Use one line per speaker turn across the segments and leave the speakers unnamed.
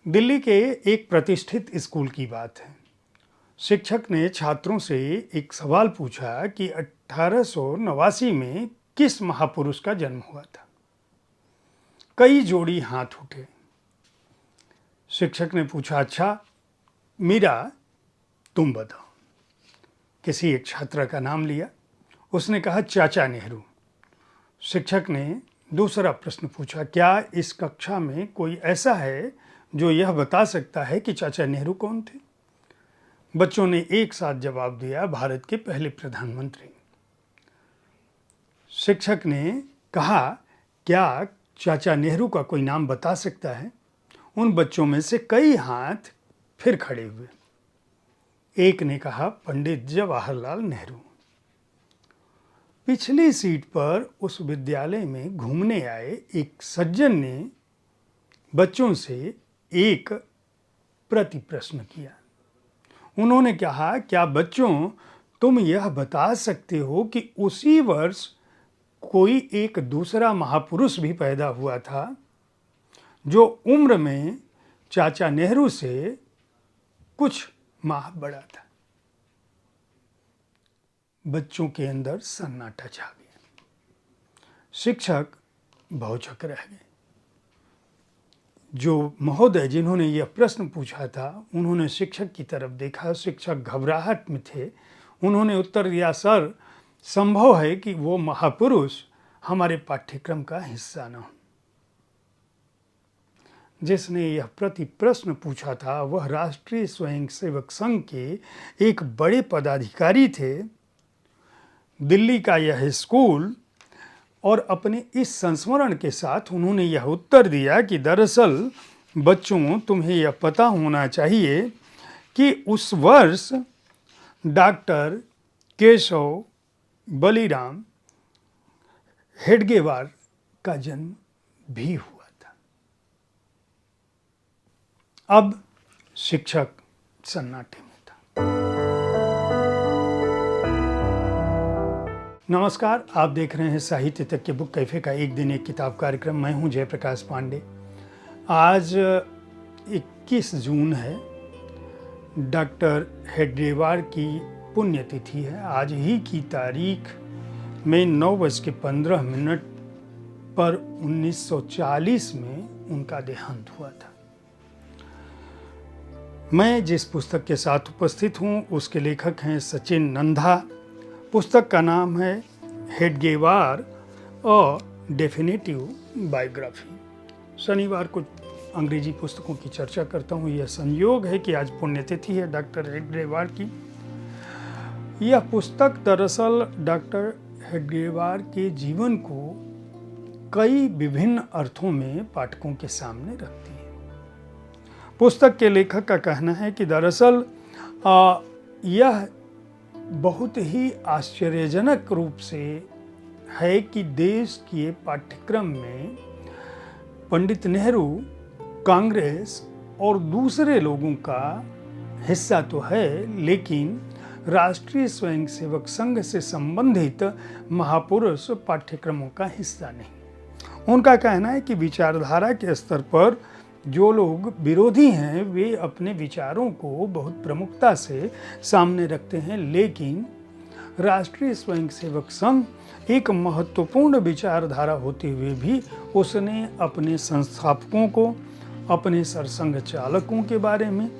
दिल्ली के एक प्रतिष्ठित स्कूल की बात है। शिक्षक ने छात्रों से एक सवाल पूछा कि 1889 में किस महापुरुष का जन्म हुआ था। कई जोड़ी हाथ उठे। शिक्षक ने पूछा, अच्छा मीरा, तुम बताओ। किसी एक छात्रा का नाम लिया। उसने कहा, चाचा नेहरू। शिक्षक ने दूसरा प्रश्न पूछा, क्या इस कक्षा में कोई ऐसा है जो यह बता सकता है कि चाचा नेहरू कौन थे? बच्चों ने एक साथ जवाब दिया, भारत के पहले प्रधानमंत्री। शिक्षक ने कहा, क्या चाचा नेहरू का कोई नाम बता सकता है? उन बच्चों में से कई हाथ फिर खड़े हुए। एक ने कहा, पंडित जवाहरलाल नेहरू। पिछली सीट पर उस विद्यालय में घूमने आए एक सज्जन ने बच्चों से एक प्रति प्रश्न किया। उन्होंने कहा, क्या बच्चों तुम यह बता सकते हो कि उसी वर्ष कोई एक दूसरा महापुरुष भी पैदा हुआ था जो उम्र में चाचा नेहरू से कुछ माह बड़ा था? बच्चों के अंदर सन्नाटा छा गया। शिक्षक भौचक रह गए। जो महोदय जिन्होंने यह प्रश्न पूछा था, उन्होंने शिक्षक की तरफ देखा। शिक्षक घबराहट में थे। उन्होंने उत्तर दिया, सर, संभव है कि वो महापुरुष हमारे पाठ्यक्रम का हिस्सा न हो। जिसने यह प्रति प्रश्न पूछा था वह राष्ट्रीय स्वयंसेवक संघ के एक बड़े पदाधिकारी थे। दिल्ली का यह स्कूल, और अपने इस संस्मरण के साथ उन्होंने यह उत्तर दिया कि दरअसल बच्चों, तुम्हें यह पता होना चाहिए कि उस वर्ष डॉक्टर केशव बलिराम हेडगेवार का जन्म भी हुआ था। अब शिक्षक सन्नाटे में था। नमस्कार, आप देख रहे हैं साहित्य तक के बुक कैफे का एक दिन एक किताब कार्यक्रम। मैं हूं जयप्रकाश पांडे। आज 21 जून है। डॉक्टर हेडगेवार की पुण्यतिथि है। आज ही की तारीख में 9:15 पर 1940 में उनका देहांत हुआ था। मैं जिस पुस्तक के साथ उपस्थित हूं उसके लेखक हैं सचिन नंदा। पुस्तक का नाम है हेडगेवार अ डेफिनेटिव बायोग्राफी। शनिवार को अंग्रेजी पुस्तकों की चर्चा करता हूँ। यह संयोग है कि आज पुण्यतिथि है डॉक्टर हेडगेवार की। यह पुस्तक दरअसल डॉक्टर हेडगेवार के जीवन को कई विभिन्न अर्थों में पाठकों के सामने रखती है। पुस्तक के लेखक का कहना है कि दरअसल यह बहुत ही आश्चर्यजनक रूप से है कि देश के पाठ्यक्रम में पंडित नेहरू, कांग्रेस और दूसरे लोगों का हिस्सा तो है, लेकिन राष्ट्रीय स्वयंसेवक संघ से संबंधित महापुरुष पाठ्यक्रमों का हिस्सा नहीं। उनका कहना है कि विचारधारा के स्तर पर जो लोग विरोधी हैं वे अपने विचारों को बहुत प्रमुखता से सामने रखते हैं, लेकिन राष्ट्रीय स्वयंसेवक संघ एक महत्वपूर्ण विचारधारा होते हुए भी उसने अपने संस्थापकों को, अपने सरसंघ चालकों के बारे में,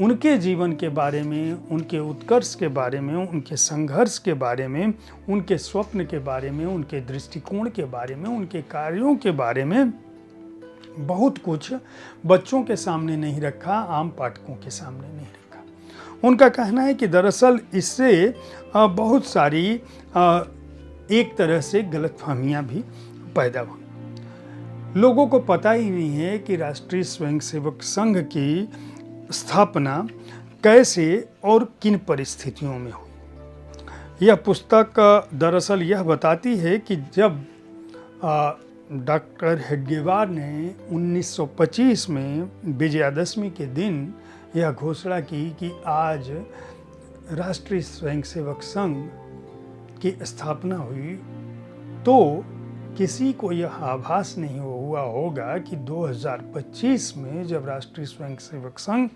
उनके जीवन के बारे में, उनके उत्कर्ष के बारे में, उनके संघर्ष के बारे में, उनके स्वप्न के बारे में, उनके दृष्टिकोण के बारे में, उनके कार्यों के बारे में बहुत कुछ बच्चों के सामने नहीं रखा, आम पाठकों के सामने नहीं रखा। उनका कहना है कि दरअसल इससे बहुत सारी एक तरह से गलतफहमियां भी पैदा हुई। लोगों को पता ही नहीं है कि राष्ट्रीय स्वयंसेवक संघ की स्थापना कैसे और किन परिस्थितियों में हुई। यह पुस्तक दरअसल यह बताती है कि जब डॉक्टर हेडगेवार ने 1925 में विजयादशमी के दिन यह घोषणा की कि आज राष्ट्रीय स्वयंसेवक संघ की स्थापना हुई, तो किसी को यह आभास नहीं हुआ हुआ होगा कि 2025 में जब राष्ट्रीय स्वयंसेवक संघ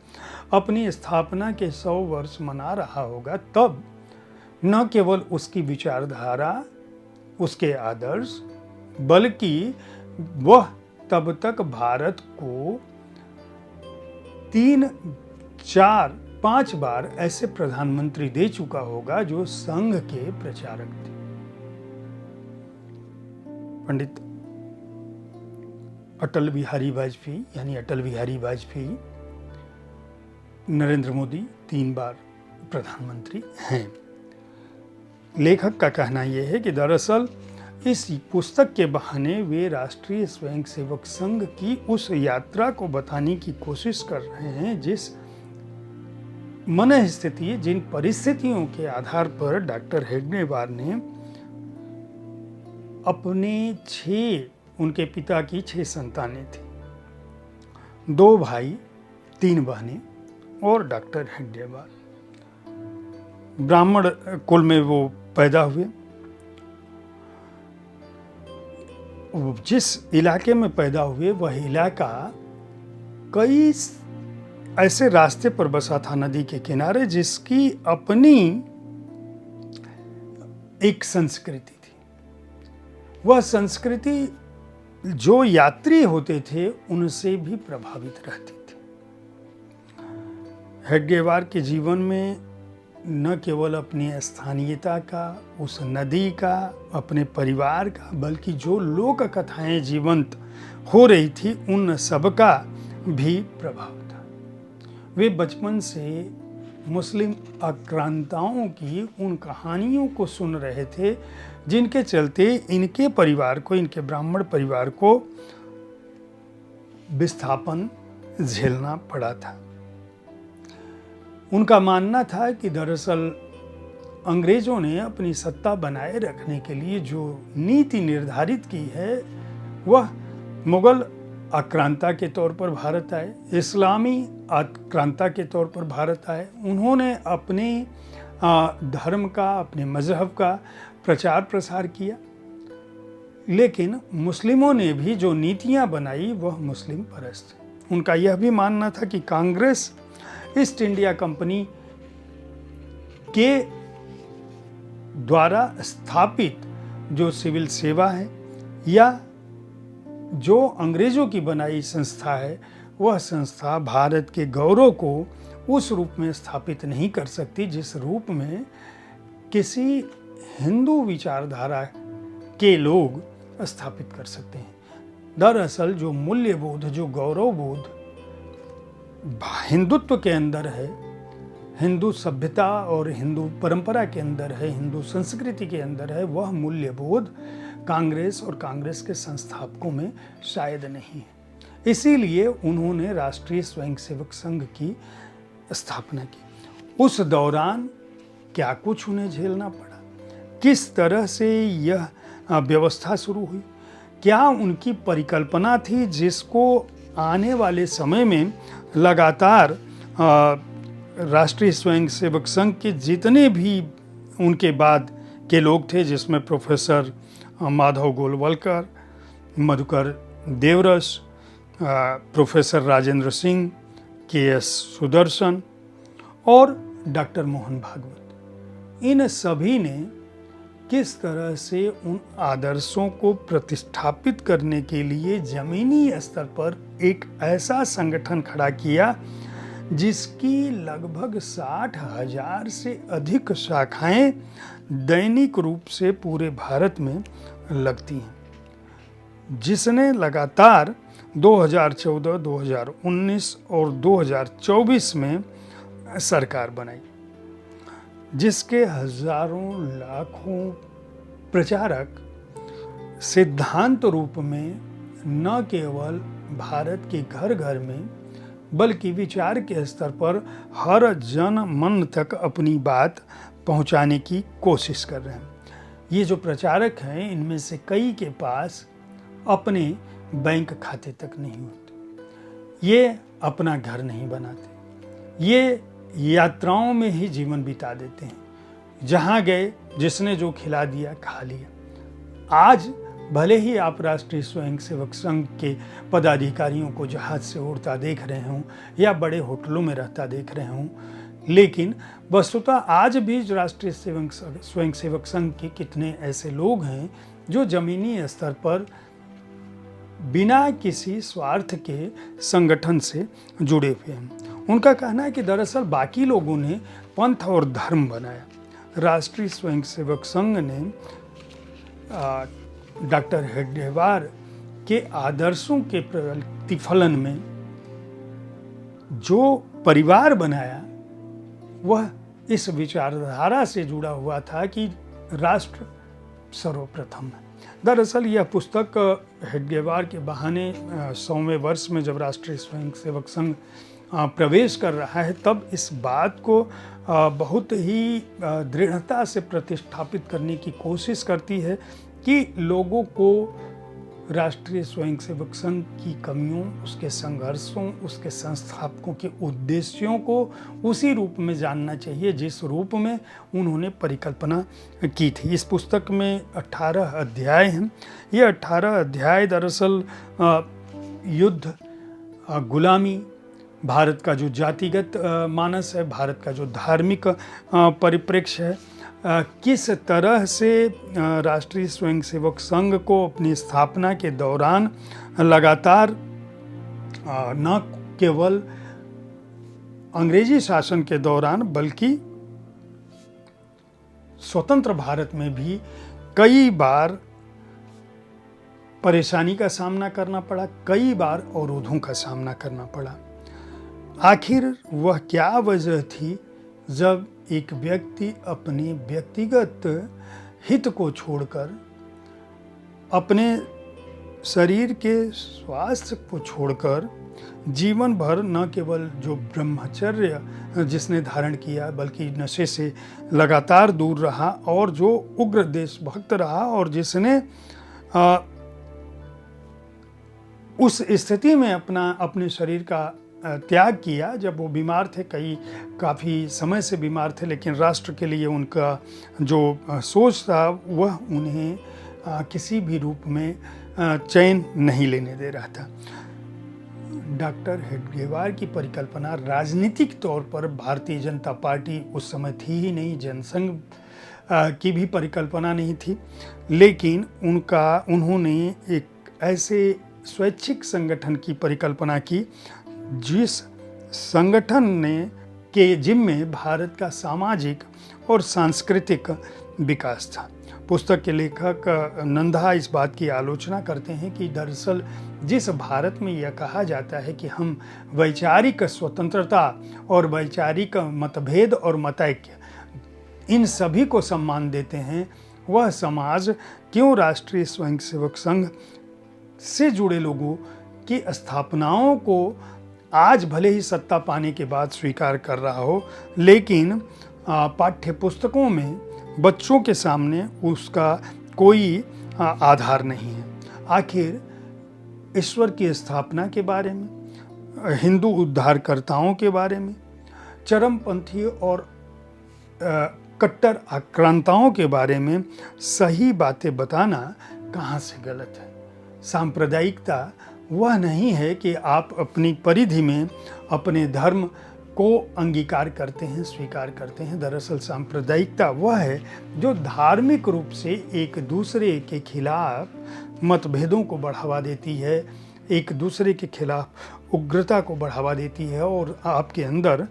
अपनी स्थापना के 100 वर्ष मना रहा होगा, तब न केवल उसकी विचारधारा, उसके आदर्श, बल्कि वह तब तक भारत को 3, 4, 5 बार ऐसे प्रधानमंत्री दे चुका होगा जो संघ के प्रचारक थे। पंडित अटल बिहारी वाजपेयी यानी अटल बिहारी वाजपेयी, नरेंद्र मोदी 3 बार प्रधानमंत्री हैं। लेखक का कहना यह है कि दरअसल इस पुस्तक के बहाने वे राष्ट्रीय स्वयंसेवक संघ की उस यात्रा को बताने की कोशिश कर रहे हैं जिस मनःस्थिति, जिन परिस्थितियों के आधार पर डॉक्टर हेडगेवार ने अपने 6, उनके पिता की 6 संतानें थी, 2 भाई 3 बहनें और डॉक्टर हेडगेवार ब्राह्मण कुल में वो पैदा हुए। जिस इलाके में पैदा हुए वह इलाका कई ऐसे रास्ते पर बसा था नदी के किनारे, जिसकी अपनी एक संस्कृति थी। वह संस्कृति जो यात्री होते थे उनसे भी प्रभावित रहती थी। हेडगेवार के जीवन में न केवल अपनी स्थानीयता का, उस नदी का, अपने परिवार का, बल्कि जो लोक कथाएं जीवंत हो रही थी उन सबका भी प्रभाव था। वे बचपन से मुस्लिम आक्रांताओं की उन कहानियों को सुन रहे थे जिनके चलते इनके परिवार को, इनके ब्राह्मण परिवार को विस्थापन झेलना पड़ा था। उनका मानना था कि दरअसल अंग्रेजों ने अपनी सत्ता बनाए रखने के लिए जो नीति निर्धारित की है वह मुगल आक्रांता के तौर पर भारत आए, इस्लामी आक्रांता के तौर पर भारत आए। उन्होंने अपने धर्म का, अपने मजहब का प्रचार प्रसार किया, लेकिन मुस्लिमों ने भी जो नीतियां बनाई वह मुस्लिम परस्त। उनका यह भी मानना था कि कांग्रेस ईस्ट इंडिया कंपनी के द्वारा स्थापित जो सिविल सेवा है या जो अंग्रेजों की बनाई संस्था है, वह संस्था भारत के गौरव को उस रूप में स्थापित नहीं कर सकती जिस रूप में किसी हिंदू विचारधारा के लोग स्थापित कर सकते हैं। दरअसल जो मूल्यबोध, जो गौरवबोध हिंदुत्व के अंदर है, हिंदू सभ्यता और हिंदू परंपरा के अंदर है, हिंदू संस्कृति के अंदर है, वह मूल्यबोध कांग्रेस और कांग्रेस के संस्थापकों में शायद नहीं है। इसीलिए उन्होंने राष्ट्रीय स्वयंसेवक संघ की स्थापना की। उस दौरान क्या कुछ उन्हें झेलना पड़ा, किस तरह से यह व्यवस्था शुरू हुई, क्या उनकी परिकल्पना थी जिसको आने वाले समय में लगातार राष्ट्रीय स्वयंसेवक संघ के जितने भी उनके बाद के लोग थे, जिसमें professor Madhav Golwalkar, Madhukar Deoras, professor Rajendra Singh, KS. Sudarshan और डॉक्टर मोहन भागवत, इन सभी ने किस तरह से उन आदर्शों को प्रतिष्ठापित करने के लिए जमीनी स्तर पर एक ऐसा संगठन खड़ा किया जिसकी लगभग 60,000 से अधिक शाखाएं दैनिक रूप से पूरे भारत में लगती हैं, जिसने लगातार 2014, 2019 और 2024 में सरकार बनाई, जिसके हजारों लाखों प्रचारक सिद्धांत रूप में न केवल भारत के घर घर में बल्कि विचार के स्तर पर हर जन मन तक अपनी बात पहुंचाने की कोशिश कर रहे हैं। ये जो प्रचारक हैं इनमें से कई के पास अपने बैंक खाते तक नहीं होते, ये अपना घर नहीं बनाते, ये यात्राओं में ही जीवन बिता देते हैं, जहाँ गए जिसने जो खिला दिया खा लिया। आज भले ही आप राष्ट्रीय स्वयंसेवक संघ के पदाधिकारियों को जहाज से उड़ता देख रहे हों या बड़े होटलों में रहता देख रहे हों, लेकिन वस्तुतः आज भी राष्ट्रीय स्वयंसेवक संघ के कितने ऐसे लोग हैं जो जमीनी स्तर पर बिना किसी स्वार्थ के संगठन से जुड़े हुए हैं। उनका कहना है कि दरअसल बाकी लोगों ने पंथ और धर्म बनाया, राष्ट्रीय स्वयंसेवक संघ ने डॉक्टर हेडगेवार के आदर्शों के प्रतिफलन में जो परिवार बनाया वह इस विचारधारा से जुड़ा हुआ था कि राष्ट्र सर्वप्रथम है। दरअसल यह पुस्तक हेडगेवार के बहाने 100वें वर्ष में जब राष्ट्रीय स्वयंसेवक संघ प्रवेश कर रहा है तब इस बात को बहुत ही दृढ़ता से प्रतिष्ठापित करने की कोशिश करती है कि लोगों को राष्ट्रीय स्वयंसेवक संघ की कमियों, उसके संघर्षों, उसके संस्थापकों के उद्देश्यों को उसी रूप में जानना चाहिए जिस रूप में उन्होंने परिकल्पना की थी। इस पुस्तक में 18 अध्याय हैं। ये 18 अध्याय दरअसल युद्ध, गुलामी, भारत का जो जातिगत मानस है, भारत का जो धार्मिक परिप्रेक्ष्य है, किस तरह से राष्ट्रीय स्वयंसेवक संघ को अपनी स्थापना के दौरान लगातार न केवल अंग्रेजी शासन के दौरान बल्कि स्वतंत्र भारत में भी कई बार परेशानी का सामना करना पड़ा, कई बार अवरोधों का सामना करना पड़ा। आखिर वह क्या वजह थी जब एक व्यक्ति अपने व्यक्तिगत हित को छोड़कर, अपने शरीर के स्वास्थ्य को छोड़कर जीवन भर न केवल जो ब्रह्मचर्य जिसने धारण किया बल्कि नशे से लगातार दूर रहा और जो उग्र देशभक्त रहा और जिसने उस स्थिति में अपने शरीर का त्याग किया जब वो बीमार थे, काफ़ी समय से बीमार थे, लेकिन राष्ट्र के लिए उनका जो सोच था वह उन्हें किसी भी रूप में चैन नहीं लेने दे रहा था। डॉक्टर हेडगेवार की परिकल्पना राजनीतिक तौर पर भारतीय जनता पार्टी उस समय थी ही नहीं, जनसंघ की भी परिकल्पना नहीं थी, लेकिन उन्होंने एक ऐसे स्वैच्छिक संगठन की परिकल्पना की जिस संगठन के जिम्मे भारत का सामाजिक और सांस्कृतिक विकास था। पुस्तक के लेखक नंदा इस बात की आलोचना करते हैं कि दरअसल जिस भारत में यह कहा जाता है कि हम वैचारिक स्वतंत्रता और वैचारिक मतभेद और मतैक्य इन सभी को सम्मान देते हैं, वह समाज क्यों राष्ट्रीय स्वयंसेवक संघ से जुड़े लोगों की स्थापनाओं को आज भले ही सत्ता पाने के बाद स्वीकार कर रहा हो, लेकिन पाठ्य पुस्तकों में बच्चों के सामने उसका कोई आधार नहीं है। आखिर ईश्वर की स्थापना के बारे में, हिंदू उद्धारकर्ताओं के बारे में, चरमपंथी और कट्टर आक्रांताओं के बारे में सही बातें बताना कहाँ से गलत है। सांप्रदायिकता वह नहीं है कि आप अपनी परिधि में अपने धर्म को अंगीकार करते हैं, स्वीकार करते हैं। दरअसल सांप्रदायिकता वह है जो धार्मिक रूप से एक दूसरे के खिलाफ मतभेदों को बढ़ावा देती है, एक दूसरे के खिलाफ उग्रता को बढ़ावा देती है और आपके अंदर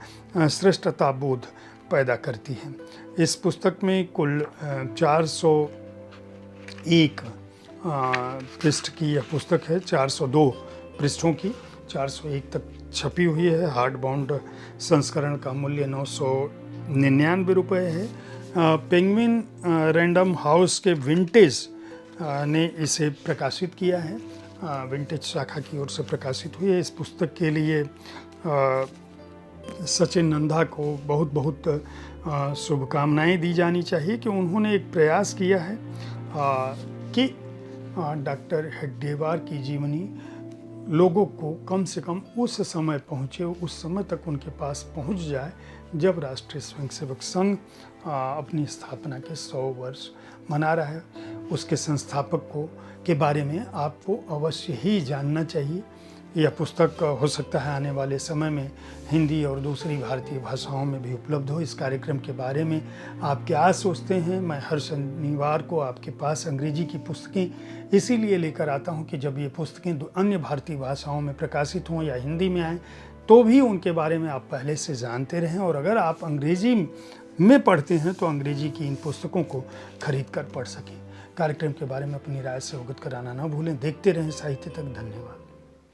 श्रेष्ठता बोध पैदा करती है। इस पुस्तक में कुल 401 पृष्ठ की यह पुस्तक है, 402 पृष्ठों की, 401 तक छपी हुई है। हार्ड बाउंड संस्करण का मूल्य 999 रुपये है। पेंगुइन रैंडम हाउस के विंटेज ने इसे प्रकाशित किया है, विंटेज शाखा की ओर से प्रकाशित हुई है। इस पुस्तक के लिए सचिन नंदा को बहुत बहुत शुभकामनाएं दी जानी चाहिए कि उन्होंने एक प्रयास किया है कि डॉक्टर हेडगेवार की जीवनी लोगों को कम से कम उस समय पहुँचे, उस समय तक उनके पास पहुँच जाए जब राष्ट्रीय स्वयंसेवक संघ अपनी स्थापना के 100 वर्ष मना रहा है। उसके संस्थापक के बारे में आपको अवश्य ही जानना चाहिए। यह पुस्तक हो सकता है आने वाले समय में हिंदी और दूसरी भारतीय भाषाओं में भी उपलब्ध हो। इस कार्यक्रम के बारे में आप क्या सोचते हैं? मैं हर शनिवार को आपके पास अंग्रेजी की पुस्तकें इसीलिए लेकर आता हूं कि जब ये पुस्तकें अन्य भारतीय भाषाओं में प्रकाशित हों या हिंदी में आएँ तो भी उनके बारे में आप पहले से जानते रहें, और अगर आप अंग्रेजी में पढ़ते हैं तो अंग्रेजी की इन पुस्तकों को खरीद कर पढ़ सकें। कार्यक्रम के बारे में अपनी राय से अवगत कराना ना भूलें। देखते रहें साहित्य तक। धन्यवाद।